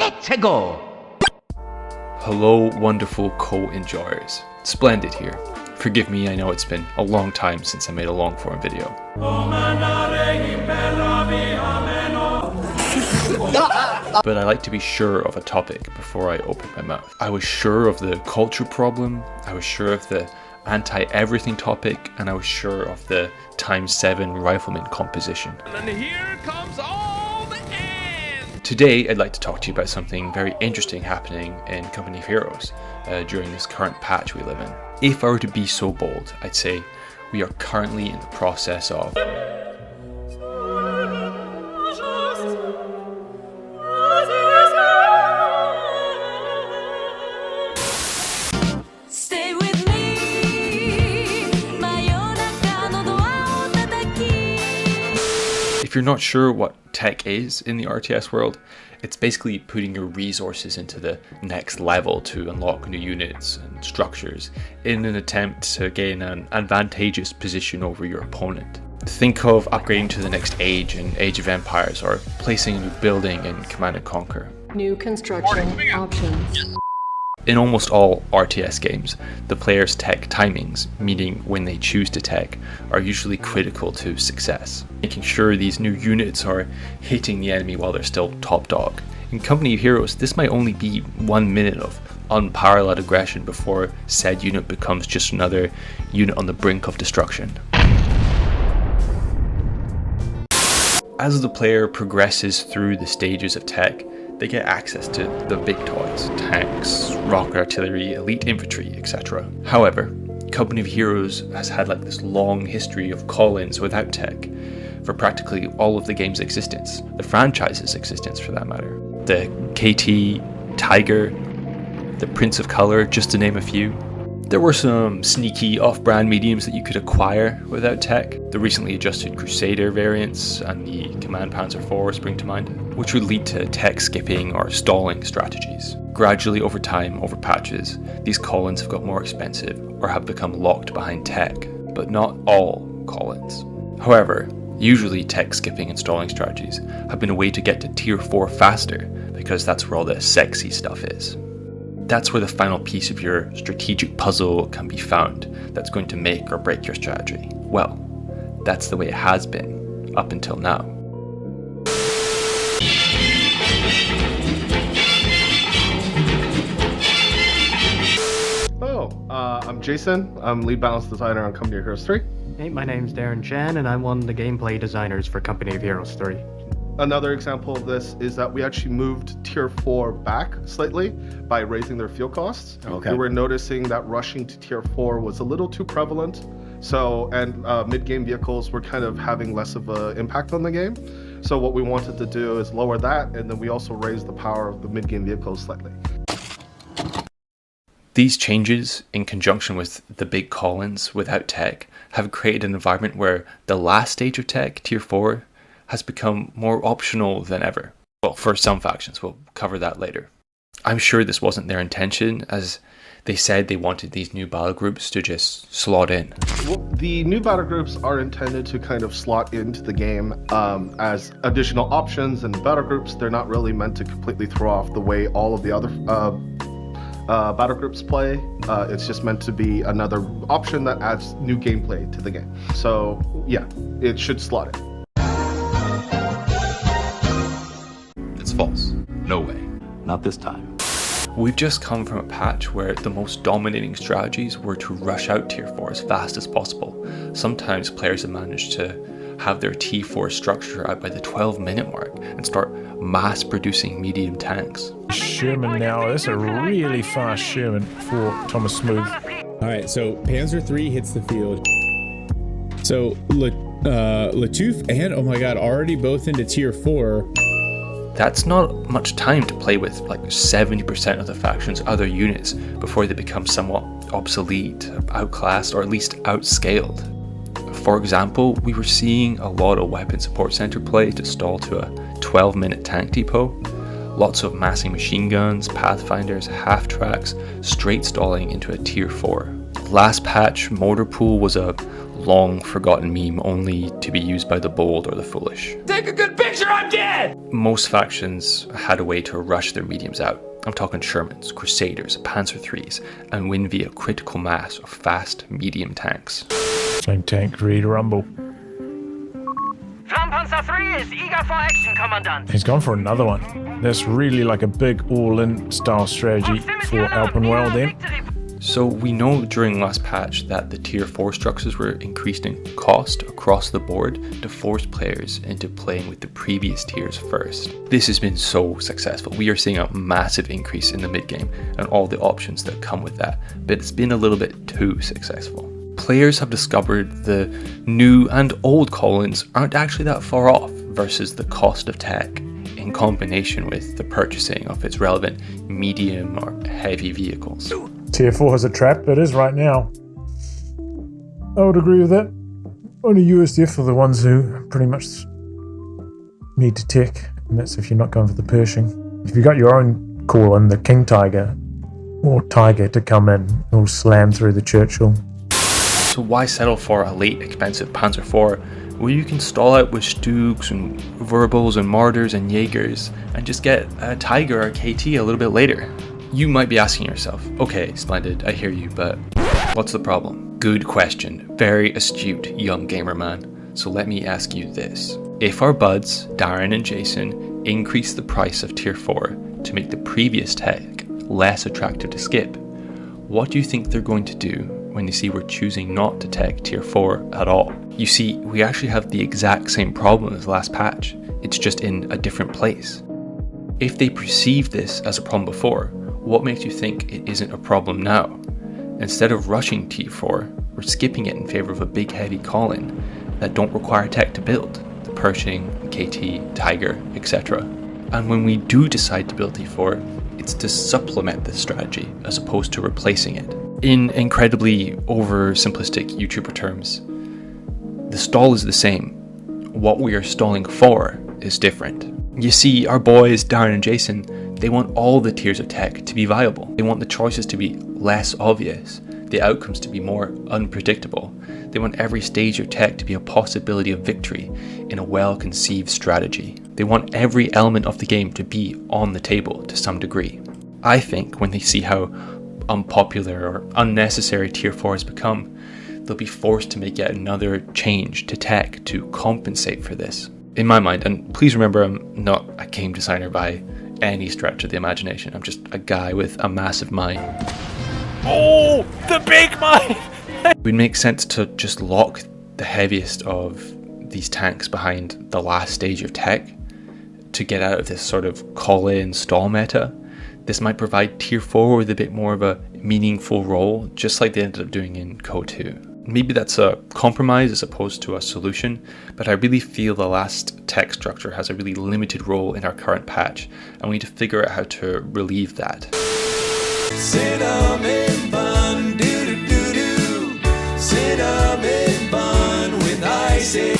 Let's go! Hello, wonderful co-enjoyers. Splendid here. Forgive me, I know it's been a long time since I made a long-form video. But I like to be sure of a topic before I open my mouth. I was sure of the culture problem, I was sure of the anti-everything topic, and I was sure of the ×7 rifleman composition. And here comes all the end! Today I'd like to talk to you about something very interesting happening in Company of Heroes during this current patch we live in. If I were to be so bold, I'd say we are currently in the process of If you're not sure what tech is in the RTS world, it's basically putting your resources into the next level to unlock new units and structures in an attempt to gain an advantageous position over your opponent. Think of upgrading to the next age in Age of Empires, or placing a new building in Command & Conquer. New construction options. In almost all RTS games, the player's tech timings, meaning when they choose to tech, are usually critical to success, making sure these new units are hitting the enemy while they're still top dog. In Company of Heroes, this might only be 1 minute of unparalleled aggression before said unit becomes just another unit on the brink of destruction. As the player progresses through the stages of tech, they get access to the big toys, tanks, rocket artillery, elite infantry, etc. However, Company of Heroes has had like this long history of call-ins without tech for practically all of the game's existence, the franchise's existence for that matter. The KT, Tiger, the Prince of Color, just to name a few. There were some sneaky off-brand mediums that you could acquire without tech. The recently adjusted Crusader variants and the Command Panzer IV spring to mind, which would lead to tech skipping or stalling strategies. Gradually over time, over patches, these call-ins have got more expensive or have become locked behind tech, but not all call-ins. However, usually tech skipping and stalling strategies have been a way to get to tier 4 faster, because that's where all the sexy stuff is. That's where the final piece of your strategic puzzle can be found that's going to make or break your strategy. Well, that's the way it has been, up until now. I'm Jason. I'm lead balance designer on Company of Heroes 3. Hey, my name's Darren Chan, and I'm one of the gameplay designers for Company of Heroes 3. Another example of this is that we actually moved tier 4 back slightly by raising their fuel costs. Okay. We were noticing that rushing to tier 4 was a little too prevalent, and mid-game vehicles were kind of having less of an impact on the game. So what we wanted to do is lower that, and then we also raised the power of the mid-game vehicles slightly. These changes, in conjunction with the big call-ins without tech, have created an environment where the last stage of tech, tier 4, has become more optional than ever. Well, for some factions, we'll cover that later. I'm sure this wasn't their intention, as they said they wanted these new battle groups to just slot in. Well, the new battle groups are intended to kind of slot into the game as additional options, and battle groups, they're not really meant to completely throw off the way all of the other battle groups play. It's just meant to be another option that adds new gameplay to the game. So yeah, it should slot in. It's false. No way. Not this time. We've just come from a patch where the most dominating strategies were to rush out tier 4 as fast as possible. Sometimes players have managed to have their T4 structure out by the 12-minute mark and start mass producing medium tanks. Sherman now, that's a really fast Sherman for Thomas Smooth. Alright, so Panzer III hits the field. So Latoof and, oh my god, already both into tier 4. That's not much time to play with like 70% of the faction's other units before they become somewhat obsolete, outclassed, or at least outscaled. For example, we were seeing a lot of weapon support center play to stall to a 12-minute tank depot, lots of massing machine guns, pathfinders, half-tracks, straight stalling into a tier 4. Last patch, mortar pool was a long forgotten meme only to be used by the bold or the foolish. Take a good picture, I'm dead! Most factions had a way to rush their mediums out. I'm talking Shermans, Crusaders, Panzer IIIs, and win via critical mass of fast, medium tanks. Same tank, ready to rumble. Panzer 3 is eager for action, Commandant. He's gone for another one. That's really like a big all-in style strategy for Alpenwell then. So we know during last patch that the tier 4 structures were increased in cost across the board to force players into playing with the previous tiers first. This has been so successful. We are seeing a massive increase in the mid game and all the options that come with that, but it's been a little bit too successful. Players have discovered the new and old call-ins aren't actually that far off versus the cost of tech in combination with the purchasing of its relevant medium or heavy vehicles. Tier 4 has a trap, it is right now. I would agree with that. Only USDF are the ones who pretty much need to tech, and that's if you're not going for the Pershing. If you got your own call-in, the King Tiger or Tiger to come in, it'll slam through the Churchill. So why settle for a late expensive Panzer IV where you can stall out with Stugs and Verbals and Marders and Jaegers and just get a Tiger or KT a little bit later? You might be asking yourself, okay, Splendid, I hear you, but what's the problem? Good question. Very astute, young gamer man. So let me ask you this. If our buds, Darren and Jason, increase the price of Tier 4 to make the previous tech less attractive to skip, what do you think they're going to do when they see we're choosing not to tech Tier 4 at all? You see, we actually have the exact same problem as last patch. It's just in a different place. If they perceived this as a problem before, what makes you think it isn't a problem now? Instead of rushing Tier 4, we're skipping it in favor of a big heavy call-in that don't require tech to build, the Pershing, KT, Tiger, etc. And when we do decide to build T4, it's to supplement this strategy as opposed to replacing it. In incredibly oversimplistic YouTuber terms, the stall is the same. What we are stalling for is different. You see, our boys, Darren and Jason, they want all the tiers of tech to be viable. They want the choices to be less obvious, the outcomes to be more unpredictable. They want every stage of tech to be a possibility of victory in a well-conceived strategy. They want every element of the game to be on the table to some degree. I think when they see how unpopular or unnecessary Tier 4 has become, they'll be forced to make yet another change to tech to compensate for this. In my mind, and please remember I'm not a game designer by any stretch of the imagination, I'm just a guy with a massive mind. Oh, the big mine! It would make sense to just lock the heaviest of these tanks behind the last stage of tech to get out of this sort of call-in stall meta. This might provide Tier 4 with a bit more of a meaningful role, just like they ended up doing in COH3. Maybe that's a compromise as opposed to a solution, but I really feel the last tech structure has a really limited role in our current patch, and we need to figure out how to relieve that. Cinnamon bun, doo-doo-doo-doo. Cinnamon bun with icing.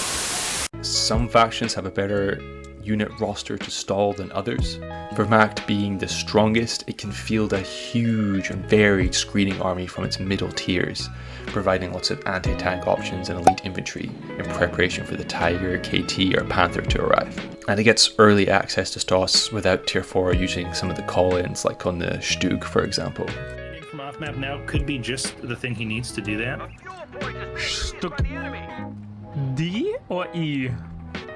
Some factions have a better unit roster to stall than others. For Mact being the strongest, it can field a huge and varied screening army from its middle tiers, providing lots of anti-tank options and elite infantry in preparation for the Tiger, KT or Panther to arrive. And it gets early access to stalls without Tier 4 using some of the call-ins like on the Stug for example. From off map now could be just the thing he needs to do that. D or E?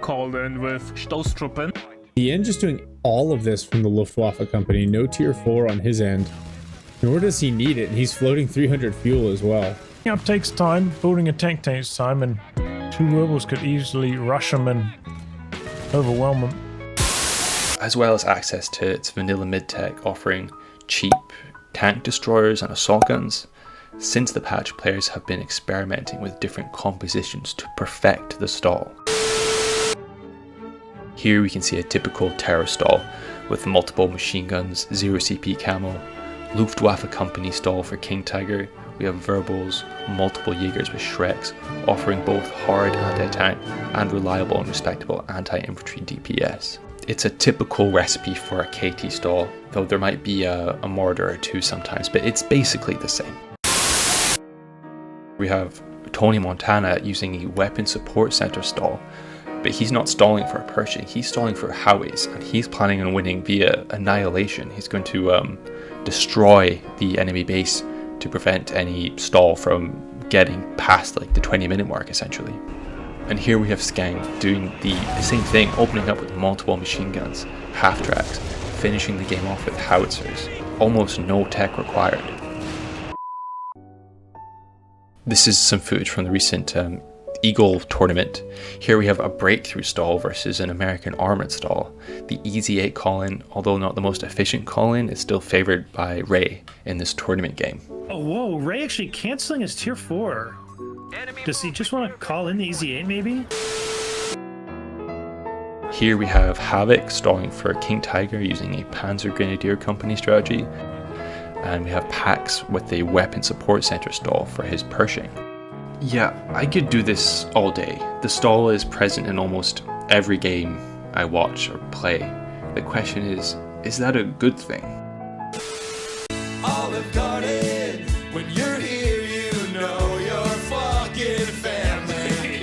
Called in with Stoßtruppen. The end just doing all of this from the Luftwaffe company, no Tier 4 on his end. Nor does he need it, and he's floating 300 fuel as well. Yeah, it takes time. Building a tank takes time, and 2 rebels could easily rush him and overwhelm him. As well as access to its vanilla mid-tech offering cheap tank destroyers and assault guns. Since the patch, players have been experimenting with different compositions to perfect the stall. Here we can see a typical terror stall with multiple machine guns, 0 CP camo, Luftwaffe company stall for King Tiger. We have Verbals, multiple Jaegers with Shreks, offering both hard anti-tank and reliable and respectable anti-infantry DPS. It's a typical recipe for a KT stall, though there might be a mortar or two sometimes, but it's basically the same. We have Tony Montana using a weapon support center stall, but he's not stalling for a Pershing, he's stalling for Howies, and he's planning on winning via annihilation. He's going to destroy the enemy base to prevent any stall from getting past like the 20-minute mark essentially. And here we have Skang doing the same thing, opening up with multiple machine guns, half-tracks, finishing the game off with howitzers. Almost no tech required. This is some footage from the recent Eagle tournament. Here we have a breakthrough stall versus an American armored stall. The Easy 8 call-in, although not the most efficient call-in, is still favored by Ray in this tournament game. Oh, whoa, Ray actually canceling his tier 4. Does he just want to call in the Easy 8 maybe? Here we have Havoc stalling for King Tiger using a Panzer Grenadier Company strategy. And we have Pax with a weapon support center stall for his Pershing. Yeah, I could do this all day. The stall is present in almost every game I watch or play. The question is that a good thing? Olive Garden, when you're here, you know your fucking family.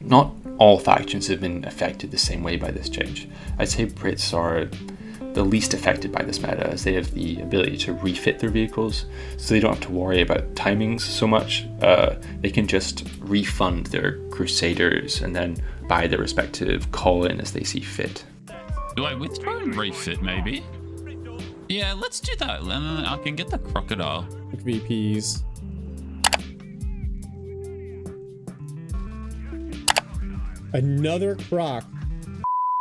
Not all factions have been affected the same way by this change. I'd say Brits are the least affected by this meta, as they have the ability to refit their vehicles, so they don't have to worry about timings so much. They can just refund their Crusaders and then buy their respective call-in as they see fit. Do I withdraw and refit maybe? Yeah, let's do that, and then I can get the crocodile. VPs. Another croc.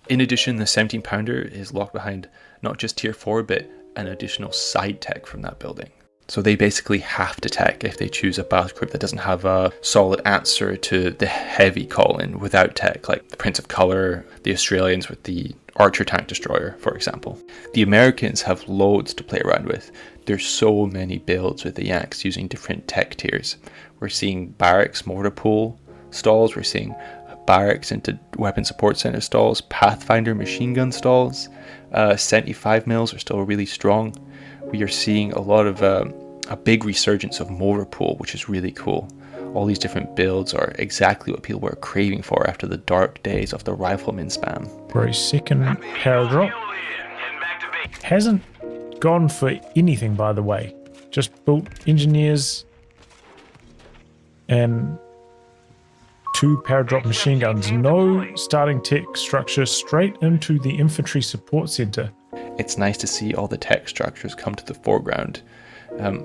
In addition, the 17 pounder is locked behind not just tier 4, but an additional side tech from that building. So they basically have to tech if they choose a battle group that doesn't have a solid answer to the heavy call-in without tech, like the Prince of Colour, the Australians with the Archer Tank Destroyer, for example. The Americans have loads to play around with. There's so many builds with the Yanks using different tech tiers. We're seeing barracks mortar pool stalls, we're seeing barracks into weapon support center stalls, Pathfinder machine gun stalls, 75 mils are still really strong. We are seeing a lot of a big resurgence of mortar pool, which is really cool. All these different builds are exactly what people were craving for after the dark days of the rifleman spam. For a second power drop. Hasn't gone for anything, by the way. Just built engineers and 2 power drop machine guns. No starting tech structure, straight into the infantry support center. It's nice to see all the tech structures come to the foreground.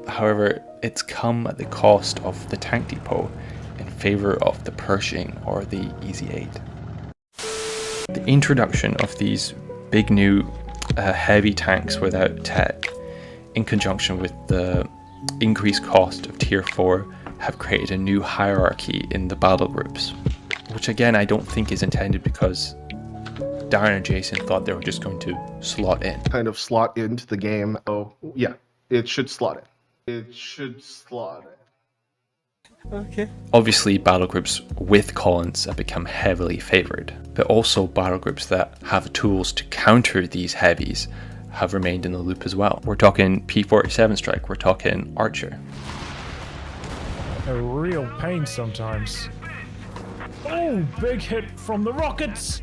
However, it's come at the cost of the tank depot in favor of the Pershing or the Easy 8. The introduction of these big new heavy tanks without tech, in conjunction with the increased cost of tier 4, have created a new hierarchy in the battle groups, which again I don't think is intended because Darren and Jason thought they were just going to slot in. Kind of slot into the game. Oh, yeah, it should slot in. It should slot in. Okay. Obviously, battle groups with call-ins have become heavily favored, but also battle groups that have tools to counter these heavies have remained in the loop as well. We're talking P-47 strike, we're talking Archer. A real pain sometimes. Oh, big hit from the rockets!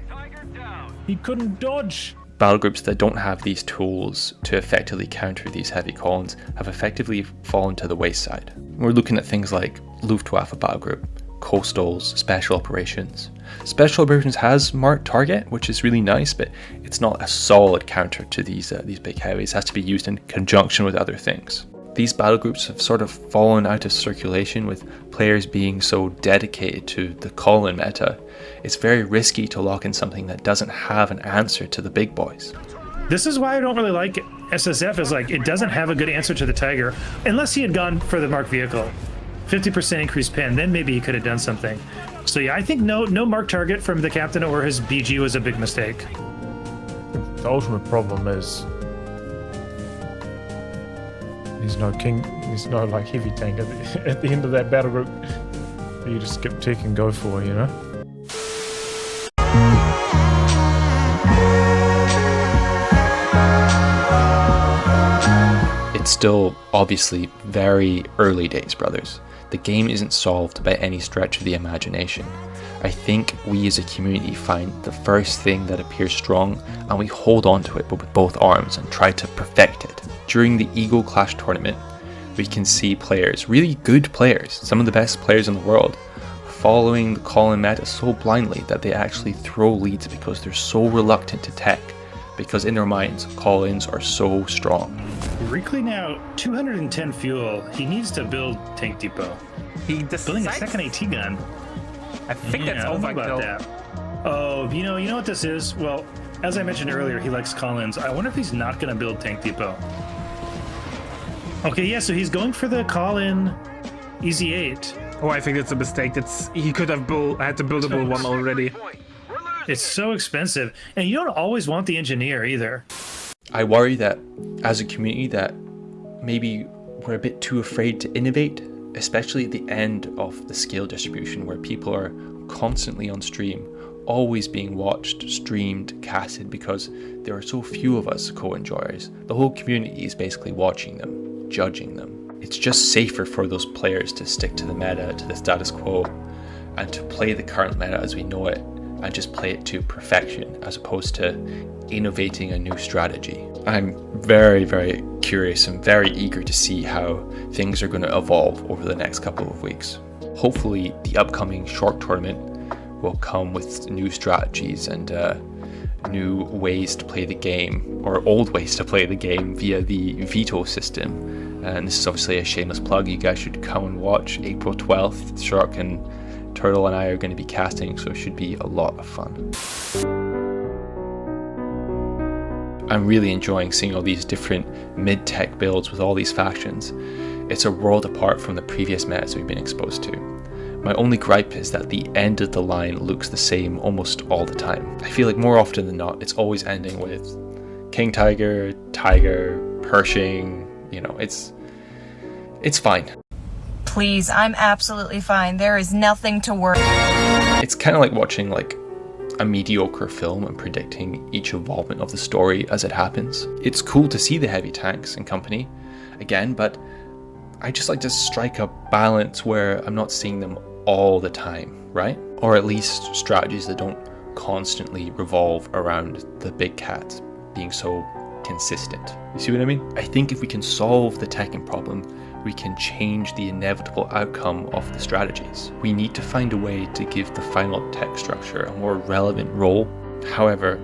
He couldn't dodge. Battle groups that don't have these tools to effectively counter these heavy call-ins have effectively fallen to the wayside. We're looking at things like Luftwaffe battle group, coastals, special operations. Special operations has marked target, which is really nice, but it's not a solid counter to these big heavies. It has to be used in conjunction with other things. These battle groups have sort of fallen out of circulation with players being so dedicated to the call-in meta. It's very risky to lock in something that doesn't have an answer to the big boys. This is why I don't really like SSF, is like it doesn't have a good answer to the Tiger, unless he had gone for the marked vehicle. 50% increased pen, then maybe he could have done something. So yeah, I think no marked target from the captain or his BG was a big mistake. The ultimate problem is there's no like heavy tank at the end of that battle group that you just skip tech and go for, you know? It's still obviously very early days, brothers. the game isn't solved by any stretch of the imagination. I think we as a community find the first thing that appears strong and we hold on to it with both arms and try to perfect it. During the Eagle Clash tournament, we can see players, really good players, some of the best players in the world, following the call-in meta so blindly that they actually throw leads because they're so reluctant to tech, because in their minds, call-ins are so strong. Rickley now 210 fuel. He needs to build tank depot. Building a second AT gun. I think Yeah, that's I don't know overkill. about that. Oh, you know what this is? Well, as I mentioned earlier, he likes call-ins. I wonder if he's not going to build tank depot. Okay, yeah, so he's going for the call-in Easy 8. Oh, I think that's a mistake. He could have had to build a bull one already. It's so expensive, and you don't always want the engineer either. I worry that as a community that maybe we're a bit too afraid to innovate, especially at the end of the skill distribution where people are constantly on stream, always being watched, streamed, casted, because there are so few of us co-enjoyers. The whole community is basically watching them, judging them. It's just safer for those players to stick to the meta, to the status quo, and to play the current meta as we know it, and just play it to perfection as opposed to innovating a new strategy. I'm very, very curious and very eager to see how things are going to evolve over the next couple of weeks. Hopefully the upcoming short tournament will come with new strategies and new ways to play the game, or old ways to play the game via the veto system. And this is obviously a shameless plug. You guys should come and watch April 12th. Shark and Turtle and I are going to be casting, so it should be a lot of fun. I'm really enjoying seeing all these different mid-tech builds with all these factions. It's a world apart from the previous metas we've been exposed to. My only gripe is that the end of the line looks the same almost all the time. I feel like more often than not, it's always ending with King Tiger, Tiger, Pershing, you know, it's fine. Please, I'm absolutely fine. There is nothing to worry. It's kind of like watching like a mediocre film and predicting each involvement of the story as it happens. It's cool to see the heavy tanks and company again, but I just like to strike a balance where I'm not seeing them all the time, right? Or at least strategies that don't constantly revolve around the big cats being so consistent. You see what I mean? I think if we can solve the teching problem, we can change the inevitable outcome of the strategies. We need to find a way to give the final tech structure a more relevant role. However,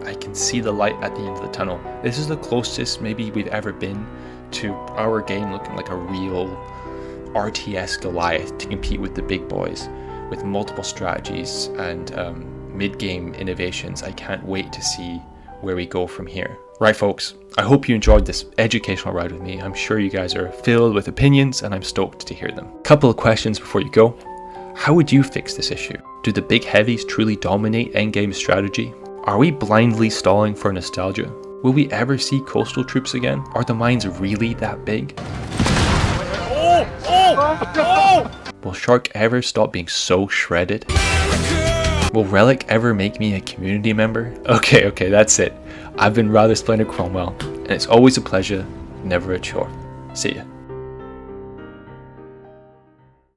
I can see the light at the end of the tunnel. This is the closest maybe we've ever been to our game looking like a real RTS Goliath to compete with the big boys with multiple strategies and mid-game innovations. I can't wait to see where we go from here. Right, folks, I hope you enjoyed this educational ride with me. I'm sure you guys are filled with opinions and I'm stoked to hear them. Couple of questions before you go. How would you fix this issue? Do the big heavies truly dominate endgame strategy? Are we blindly stalling for nostalgia? Will we ever see coastal troops again? Are the mines really that big? Will Shark ever stop being so shredded? Will Relic ever make me a community member? Okay, that's it. I've been Rather Splendid Cromwell, and it's always a pleasure, never a chore. See ya.